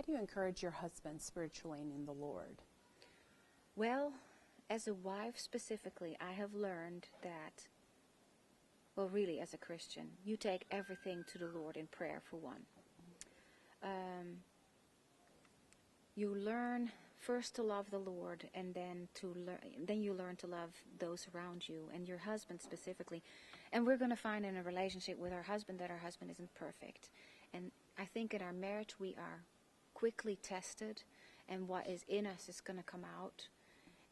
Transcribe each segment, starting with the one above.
How do you encourage your husband spiritually and in the Lord? Well, as a wife specifically, I have learned that, well, really as a Christian, you take everything to the Lord in prayer for one. You learn first to love the Lord, and then you learn to love those around you and your husband specifically. And we're going to find in a relationship with our husband that our husband isn't perfect. And I think in our marriage we are quickly tested, and what is in us is going to come out.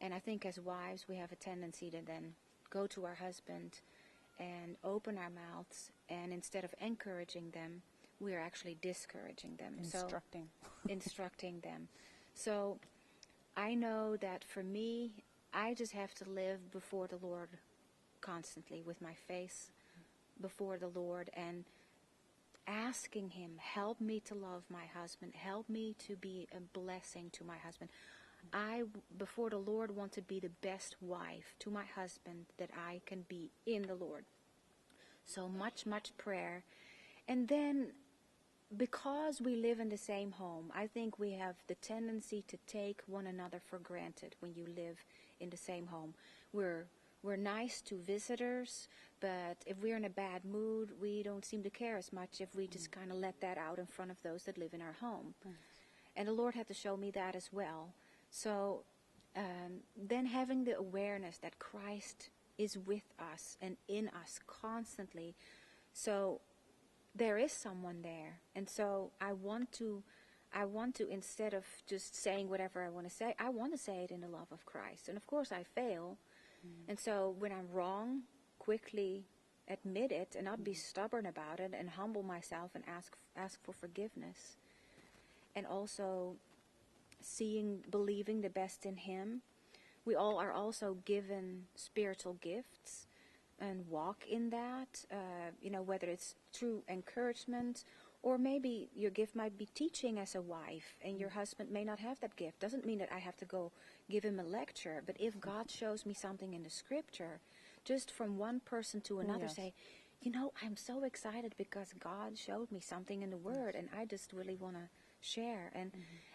And I think as wives we have a tendency to then go to our husband and open our mouths, and instead of encouraging them, we are actually discouraging them. Instructing them. So I know that for me, I just have to live before the Lord constantly, with my face before the Lord, and asking Him, help me to love my husband, help me to be a blessing to my husband. I, before the Lord, want to be the best wife to my husband that I can be in the Lord. So much prayer. And then, because we live in the same home, I think we have the tendency to take one another for granted when you live in the same home. We're nice to visitors, but if we're in a bad mood, we don't seem to care as much if we just kind of let that out in front of those that live in our home. And the Lord had to show me that as well. So then having the awareness that Christ is with us and in us constantly. So there is someone there, and so I want to, instead of just saying whatever I want to say, I want to say it in the love of Christ. And of course I fail, and so when I'm wrong, quickly admit it and not be stubborn about it, and humble myself and ask for forgiveness. And also believing the best in Him. We all are also given spiritual gifts, and walk in that, whether it's through encouragement, or maybe your gift might be teaching as a wife, and your husband may not have that gift. Doesn't mean that I have to go give him a lecture, but if God shows me something in the scripture, just from one person to another, say, I'm so excited because God showed me something in the Word, and I just really want to share.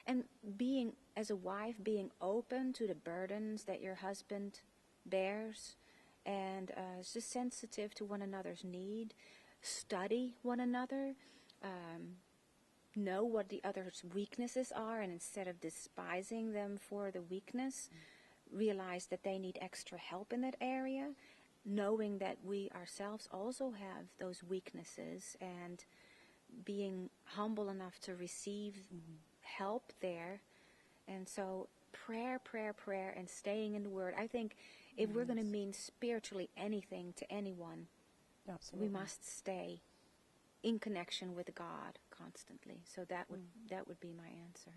And being, as a wife, being open to the burdens that your husband bears, and just sensitive to one another's need. Study one another. Know what the other's weaknesses are, and instead of despising them for the weakness, realize that they need extra help in that area, knowing that we ourselves also have those weaknesses, and being humble enough to receive help there. And so prayer, and staying in the Word. I think if we're going to mean spiritually anything to anyone, we must stay in connection with God constantly. So that would be my answer.